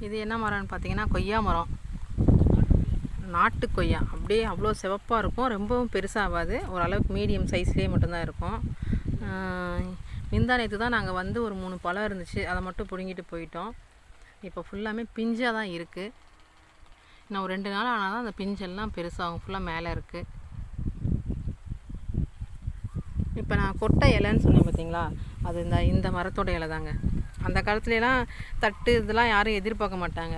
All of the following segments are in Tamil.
இது என்ன மரம்னு பார்த்தீங்கன்னா கொய்யா மரம். நாட்டு கொய்யா அப்படியே அவ்வளோ சிவப்பாக இருக்கும். ரொம்பவும் பெருசாகாது, ஓரளவுக்கு மீடியம் சைஸ்லேயே மட்டும்தான் இருக்கும். முந்தா நேற்று தான் நாங்கள் வந்து ஒரு 3 பழம் இருந்துச்சு, அதை மட்டும் பிடுங்கிட்டு போயிட்டோம். இப்போ ஃபுல்லாமே பிஞ்சாக தான் இருக்குது. இன்னும் ஒரு 2 நாள் ஆனால் தான் அந்த பிஞ்செல்லாம் பெருசாகும். ஃபுல்லாக மேலே இருக்குது. இப்போ நான் கொட்டை இலைன்னு சொன்னேன் பார்த்தீங்களா, அது இந்த மரத்தோட இலை தாங்க. அந்த காலத்துலலாம் தட்டு இதெல்லாம் யாரும் எதிர்பார்க்க மாட்டாங்க.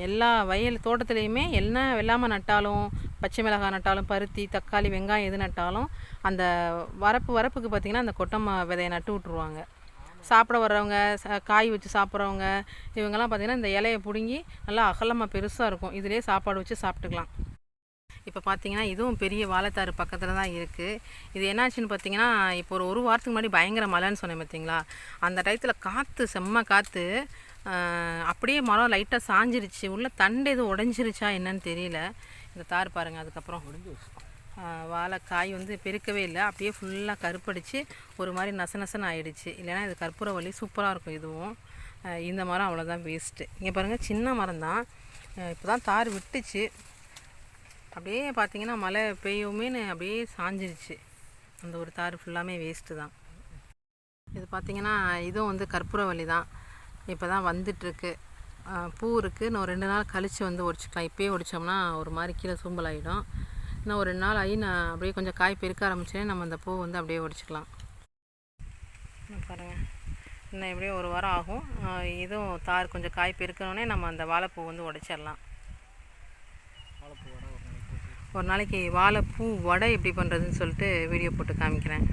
எல்லா வயல் தோட்டத்துலேயுமே என்ன வெள்ளாமை நட்டாலும், பச்சை மிளகாய் நட்டாலும், பருத்தி, தக்காளி, வெங்காயம் எது நட்டாலும் அந்த வரப்புக்கு பார்த்திங்கன்னா அந்த கொட்டை விதையை நட்டு விட்ருவாங்க. சாப்பிட வர்றவங்க, காய் வச்சு சாப்பிட்றவங்க, இவங்கெல்லாம் பார்த்திங்கன்னா இந்த இலையை பிடுங்கி நல்லா அகலமாக பெருசாக இருக்கும், இதிலே சாப்பாடு வச்சு சாப்பிட்டுக்கலாம். இப்போ பார்த்தீங்கன்னா இதுவும் பெரிய வாழைத்தாறு பக்கத்தில் தான் இருக்குது. இது என்னாச்சுன்னு பார்த்தீங்கன்னா, இப்போ ஒரு வாரத்துக்கு முன்னாடி பயங்கர மழைன்னு சொன்னேன் பார்த்தீங்களா, அந்த டயத்தில் காற்று, செம்ம காற்று, அப்படியே மரம் லைட்டாக சாஞ்சிருச்சு. உள்ள தண்டு எதுவும் உடஞ்சிருச்சா என்னன்னு தெரியல. இந்த தார் பாருங்கள். அதுக்கப்புறம் வாழைக்காய் வந்து பெருக்கவே இல்லை, அப்படியே ஃபுல்லாக கருப்படிச்சு ஒரு மாதிரி நசநசன்னு ஆகிடுச்சு. இல்லைன்னா இது கற்பூரவள்ளி சூப்பராக இருக்கும். இதுவும் இந்த மரம் அவ்வளோதான் வேஸ்ட்டு. இங்கே பாருங்கள், சின்ன மரம் தான், இப்போ தான் தார் விட்டுச்சு. அப்படியே பார்த்தீங்கன்னா மழை பெய்யுமேனு அப்படியே சாஞ்சிருச்சு. அந்த ஒரு தார் ஃபுல்லாமே வேஸ்ட்டு தான். இது பார்த்திங்கன்னா இதுவும் வந்து கற்பூரவள்ளி தான். இப்போ தான் வந்துட்டுருக்கு, பூ இருக்குது. இன்னும் 2 நாள் கழித்து வந்து ஒடிச்சிக்கலாம். இப்போயே ஒடிச்சோம்னா ஒரு மாதிரி கீழே சூம்பல் ஆகிடும். இன்னும் ஒரு 2 நாள் ஆகி நான் அப்படியே கொஞ்சம் காய் பெருக்க ஆரம்பிச்சேன், நம்ம அந்த பூ வந்து அப்படியே ஒடிச்சிக்கலாம். பாருங்கள், இன்னும் எப்படியும் ஒரு வாரம் ஆகும். இதுவும் தார் கொஞ்சம் காய் பெருக்கணுன்னே நம்ம அந்த வாழைப்பூ வந்து உடைச்சிடலாம். ஒரு நாளைக்கு வாழைப்பூ வடை எப்படி பண்ணுறதுன்னு சொல்லிட்டு வீடியோ போட்டு காமிக்கிறேன்.